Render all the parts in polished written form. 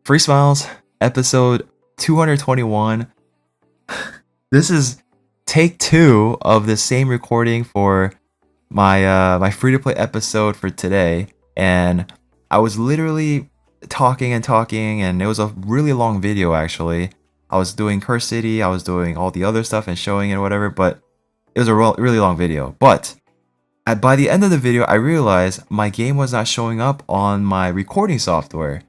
Free Smiles, episode 221. This is take 2 of the same recording for my free-to-play episode for today, and I was literally talking, and it was a really long video actually. I was doing Curse City, I was doing all the other stuff and showing it, whatever, but it was a really long video. But by the end of the video, I realized my game was not showing up on my recording software.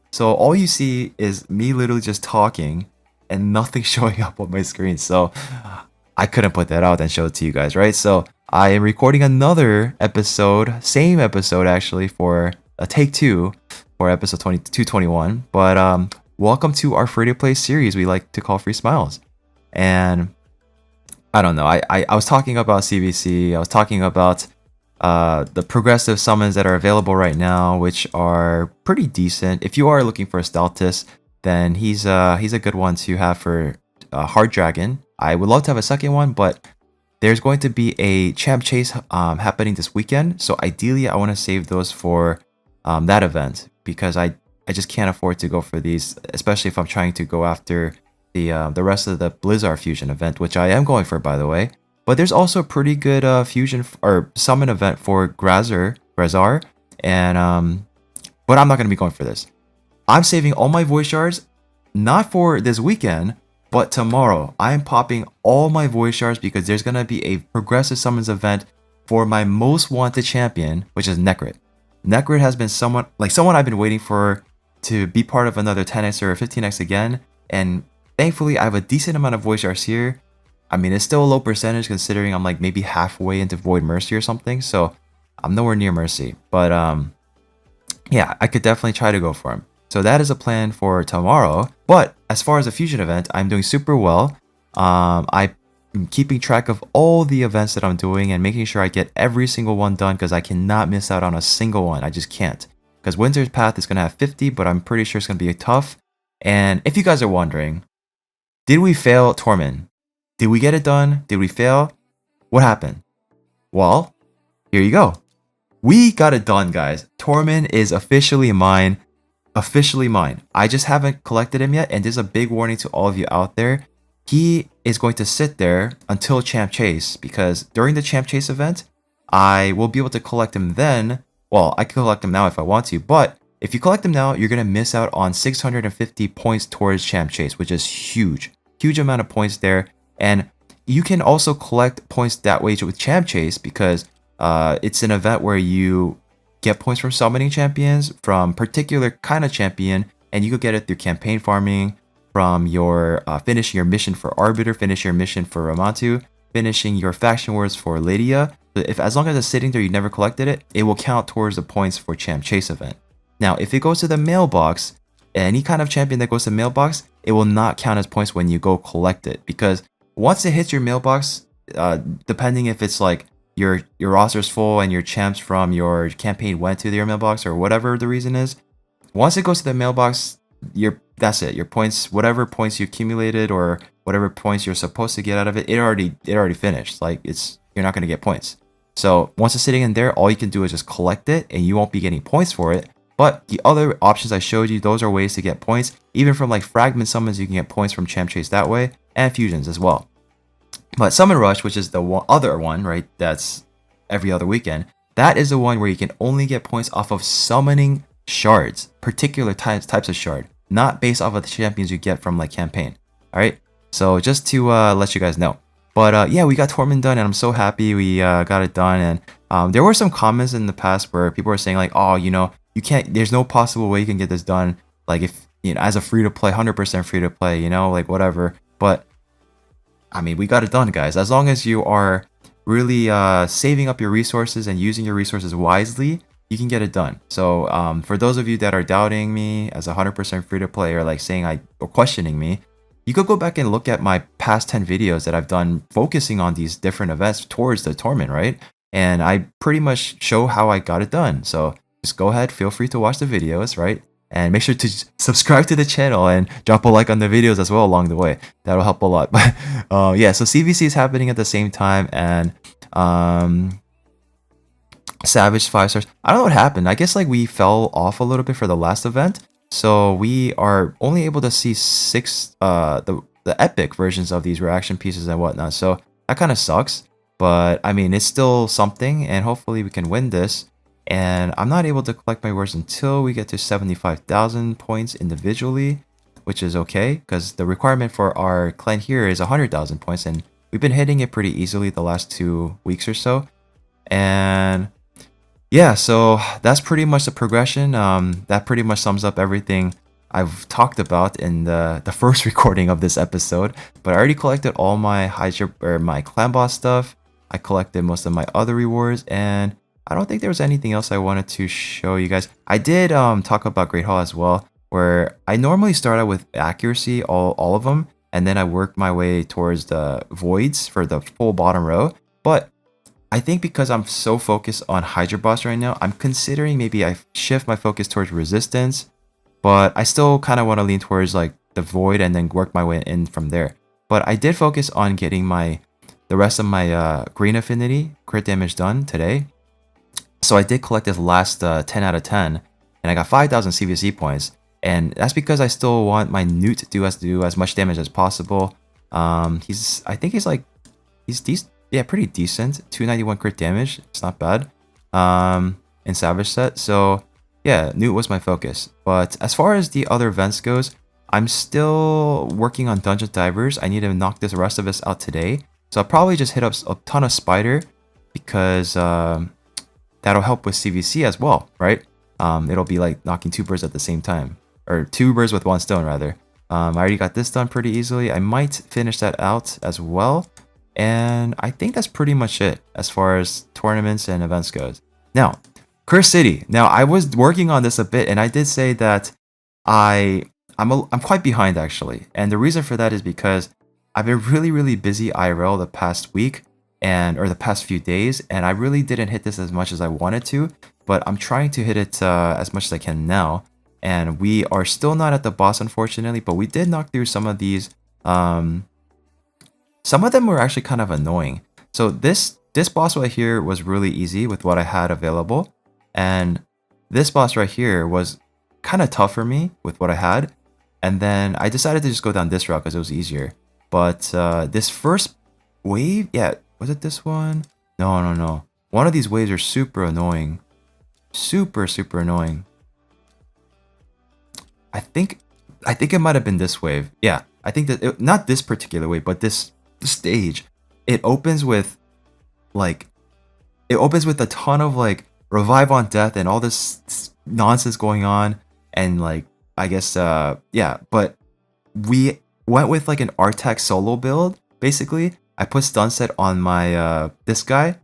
So all you see is me literally just talking and nothing showing up on my screen. So I couldn't put that out and show it to you guys, right? So I am recording another episode, same episode actually, for a take 2 for episode 221. But welcome to our free-to-play series we like to call Free Smiles. And I don't know, I was talking about CVC, I was talking about the progressive summons that are available right now, which are pretty decent. If you are looking for a Staltis, then he's a good one to have for Hard Dragon. I would love to have a second one, but there's going to be a champ chase happening this weekend, so ideally I want to save those for that event, because I just can't afford to go for these, especially if I'm trying to go after the rest of the Blizaar fusion event, which I am going for, by the way. But there's also a pretty good fusion or summon event for Blizaar, and but I'm not going to be going for this. I'm saving all my voice shards, not for this weekend, but tomorrow. I'm popping all my voice shards because there's going to be a progressive summons event for my most wanted champion, which is Necrit. Necrit has been someone I've been waiting for to be part of another 10x or 15x again, and thankfully I have a decent amount of voice shards here. I mean, it's still a low percentage considering I'm like maybe halfway into Void Mercy or something, so I'm nowhere near Mercy. But yeah, I could definitely try to go for him. So that is a plan for tomorrow. But as far as the fusion event, I'm doing super well. I'm keeping track of all the events that I'm doing and making sure I get every single one done, because I cannot miss out on a single one. I just can't. Because Windsor's Path is going to have 50, but I'm pretty sure it's going to be tough. And if you guys are wondering, did we fail Tormin? Did we get it done? Did we fail? What happened? Well, here you go. We got it done, guys. Tormin is officially mine. Officially mine. I just haven't collected him yet, and there's a big warning to all of you out there. He is going to sit there until Champ Chase, because during the Champ Chase event, I will be able to collect him then. Well, I can collect him now if I want to, but if you collect him now, you're going to miss out on 650 points towards Champ Chase, which is huge. Huge amount of points there. And you can also collect points that way with Champ Chase, because it's an event where you get points from summoning champions from particular kind of champion, and you could get it through campaign farming, from your finishing your mission for Arbiter, finishing your mission for Ramantu, finishing your faction wars for Lydia. As long as it's sitting there, you never collected it, it will count towards the points for Champ Chase event. Now, if it goes to the mailbox, any kind of champion that goes to the mailbox, it will not count as points when you go collect it, because once it hits your mailbox, depending if it's like your roster is full and your champs from your campaign went to your mailbox or whatever the reason is, once it goes to the mailbox, that's it. Your points, whatever points you accumulated or whatever points you're supposed to get out of it, it already finished. Like, you're not gonna get points. So once it's sitting in there, all you can do is just collect it, and you won't be getting points for it. But the other options I showed you, those are ways to get points. Even from like fragment summons, you can get points from Champ Chase that way, and fusions as well. But Summon Rush, which is the other one, right, that's every other weekend, that is the one where you can only get points off of summoning shards, particular types of shard, not based off of the champions you get from like campaign. All right, so just to let you guys know. But yeah, we got Tormin done, and I'm so happy we got it done. And there were some comments in the past where people were saying like, oh, you know, you can't, there's no possible way you can get this done, like, if, you know, as a free to play, 100% free to play, you know, like whatever. But I mean, we got it done, guys. As long as you are really saving up your resources and using your resources wisely, you can get it done. So for those of you that are doubting me as a 100% free to play, or like saying or questioning me, you could go back and look at my past 10 videos that I've done focusing on these different events towards the Tormin, right? And I pretty much show how I got it done. So just go ahead, feel free to watch the videos, right? And make sure to subscribe to the channel and drop a like on the videos as well along the way. That'll help a lot. But yeah, so CVC is happening at the same time, and Savage 5 stars. I don't know what happened. I guess like we fell off a little bit for the last event, So we are only able to see 6 the epic versions of these reaction pieces and whatnot. So that kind of sucks. But I mean, it's still something, and hopefully we can win this. And I'm not able to collect my rewards until we get to 75,000 points individually, which is okay because the requirement for our clan here is 100,000 points, and we've been hitting it pretty easily the last 2 weeks or so. And yeah, so that's pretty much the progression. That pretty much sums up everything I've talked about in the first recording of this episode. But I already collected all my Hydra or my clan boss stuff. I collected most of my other rewards, and I don't think there was anything else I wanted to show you guys. I did talk about Great Hall as well, where I normally start out with accuracy, all of them, and then I work my way towards the voids for the full bottom row. But I think because I'm so focused on Hydra boss right now, I'm considering maybe I shift my focus towards resistance, but I still kind of want to lean towards like the void and then work my way in from there. But I did focus on getting the rest of my green affinity crit damage done today. So I did collect this last 10 out of 10, and I got 5,000 CVC points. And that's because I still want my Newt to do as much damage as possible. I think he's decent. Yeah, pretty decent. 291 crit damage. It's not bad. In Savage set. So yeah, Newt was my focus. But as far as the other events goes, I'm still working on Dungeon Divers. I need to knock this rest of us out today. So I'll probably just hit up a ton of Spider because that'll help with CVC as well, right? It'll be like knocking 2 birds at the same time. Or 2 birds with 1 stone, rather. I already got this done pretty easily. I might finish that out as well. And I think that's pretty much it as far as tournaments and events goes. Now, Curse City. Now, I was working on this a bit, and I did say that I'm quite behind actually. And the reason for that is because I've been really busy IRL the past week or the past few days, and I really didn't hit this as much as I wanted to, but I'm trying to hit it as much as I can now. And we are still not at the boss, unfortunately, but we did knock through some of these. Some of them were actually kind of annoying. So this boss right here was really easy with what I had available. And this boss right here was kind of tough for me with what I had. And then I decided to just go down this route because it was easier. But this first wave, yeah, was it this one? No. One of these waves are super annoying. Super annoying. I think it might have been this wave. Yeah, I think that not this particular wave, but this stage. It opens with a ton of like revive on death and all this nonsense going on, and like I guess yeah, but we went with like an Artax solo build. Basically, I put stun set on my this guy,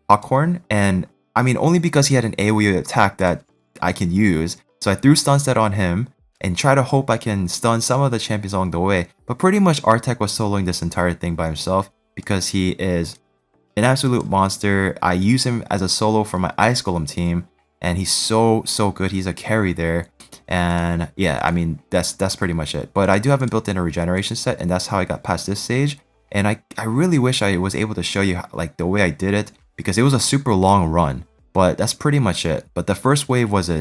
Hawkhorn, and I mean only because he had an AoE attack that I can use. So I threw stun set on him and try to hope I can stun some of the champions along the way. But pretty much Artek was soloing this entire thing by himself because he is an absolute monster. I use him as a solo for my Ice Golem team, and he's so good. He's a carry there. And yeah, I mean, that's pretty much it. But I do have him built in a regeneration set, and that's how I got past this stage. And I really wish I was able to show you like the way I did it, because it was a super long run. But that's pretty much it. But the first wave was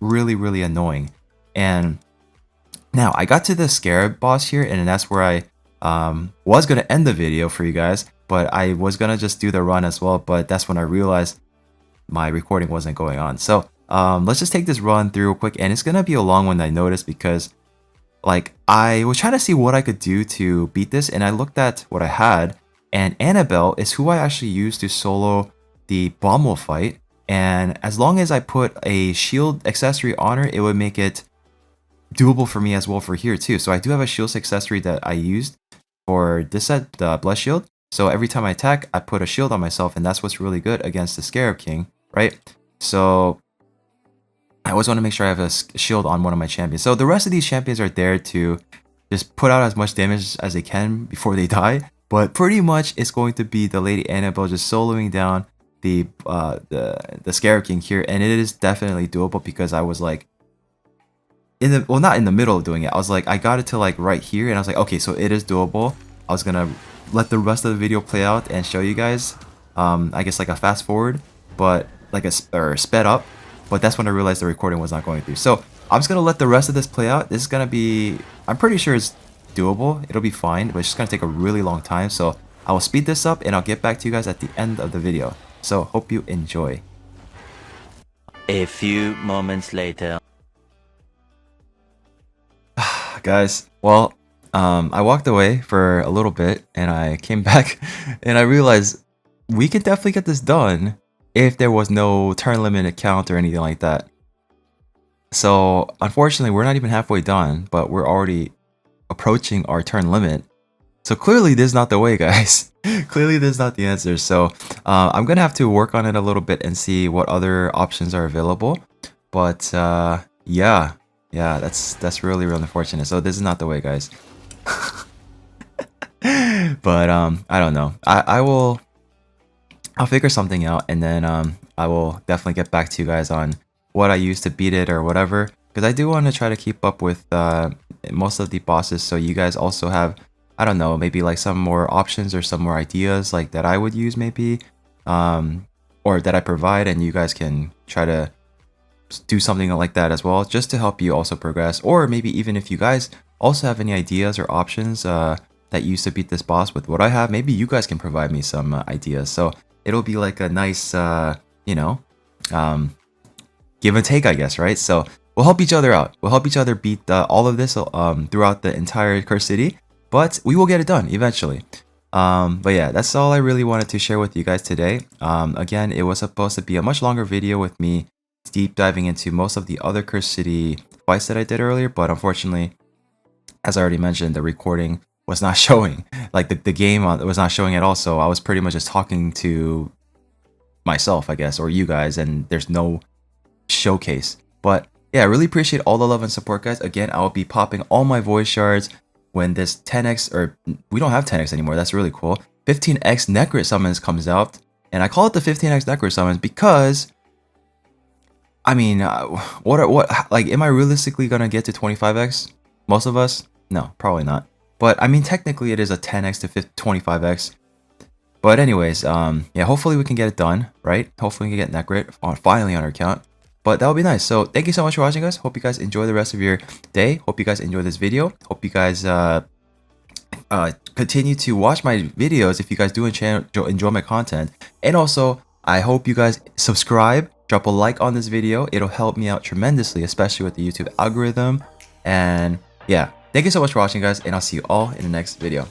really annoying. And now I got to the Scarab boss here, and that's where I was going to end the video for you guys, but I was going to just do the run as well, but that's when I realized my recording wasn't going on. So let's just take this run through real quick, and it's going to be a long one, I noticed, because like I was trying to see what I could do to beat this, and I looked at what I had, and Annabelle is who I actually used to solo the Bommel fight, and as long as I put a shield accessory on her, it would make it doable for me as well for here too. So I do have a shield accessory that I used for this set, the Blood Shield. So every time I attack, I put a shield on myself, and that's what's really good against the Scarab King, right? So I always want to make sure I have a shield on one of my champions. So the rest of these champions are there to just put out as much damage as they can before they die. But pretty much it's going to be the Lady Annabelle just soloing down the Scarab King here, and it is definitely doable because I was like not in the middle of doing it. I was like, I got it to like right here, and I was like, okay, so it is doable. I was gonna let the rest of the video play out and show you guys, I guess like a fast forward, but like or sped up. But that's when I realized the recording was not going through. So I'm just gonna let the rest of this play out. This is gonna be, I'm pretty sure it's doable. It'll be fine, but it's just gonna take a really long time. So I will speed this up and I'll get back to you guys at the end of the video. So hope you enjoy. A few moments later. Guys, well, I walked away for a little bit and I came back and I realized we could definitely get this done if there was no turn limit count or anything like that. So unfortunately, we're not even halfway done, but we're already approaching our turn limit. So clearly this is not the way, guys. Clearly this is not the answer. So I'm gonna have to work on it a little bit and see what other options are available. But yeah, that's really unfortunate. So this is not the way, guys. But I don't know. I'll figure something out, and then I will definitely get back to you guys on what I use to beat it or whatever, because I do want to try to keep up with most of the bosses, so you guys also have, I don't know, maybe like some more options or some more ideas like that I would use maybe, or that I provide, and you guys can try to do something like that as well, just to help you also progress. Or maybe even if you guys also have any ideas or options that you used to beat this boss with what I have, maybe you guys can provide me some ideas. So it'll be like a nice, you know, give and take, I guess, right? So we'll help each other out. We'll help each other beat all of this throughout the entire Cursed City, but we will get it done eventually. But yeah, that's all I really wanted to share with you guys today. Again, it was supposed to be a much longer video with me deep diving into most of the other Cursed City fights that I did earlier, but unfortunately, as I already mentioned, the recording was not showing. Like the game was not showing at all, so I was pretty much just talking to myself, I guess, or you guys, and there's no showcase. But yeah, I really appreciate all the love and support, guys. Again, I'll be popping all my voice shards when this 10x, or we don't have 10x anymore, that's really cool, 15x Necrit summons comes out. And I call it the 15x Necrit summons because, I mean, what like, am I realistically gonna get to 25x? Most of us? No, probably not. But I mean, technically it is a 10x to 25x. But anyways, yeah, hopefully we can get it done, right? Hopefully we can get Necrit finally on our account. But that would be nice. So thank you so much for watching, guys. Hope you guys enjoy the rest of your day. Hope you guys enjoy this video. Hope you guys continue to watch my videos if you guys do enjoy my content. And also, I hope you guys subscribe, drop a like on this video. It'll help me out tremendously, especially with the YouTube algorithm. And yeah, thank you so much for watching, guys, and I'll see you all in the next video.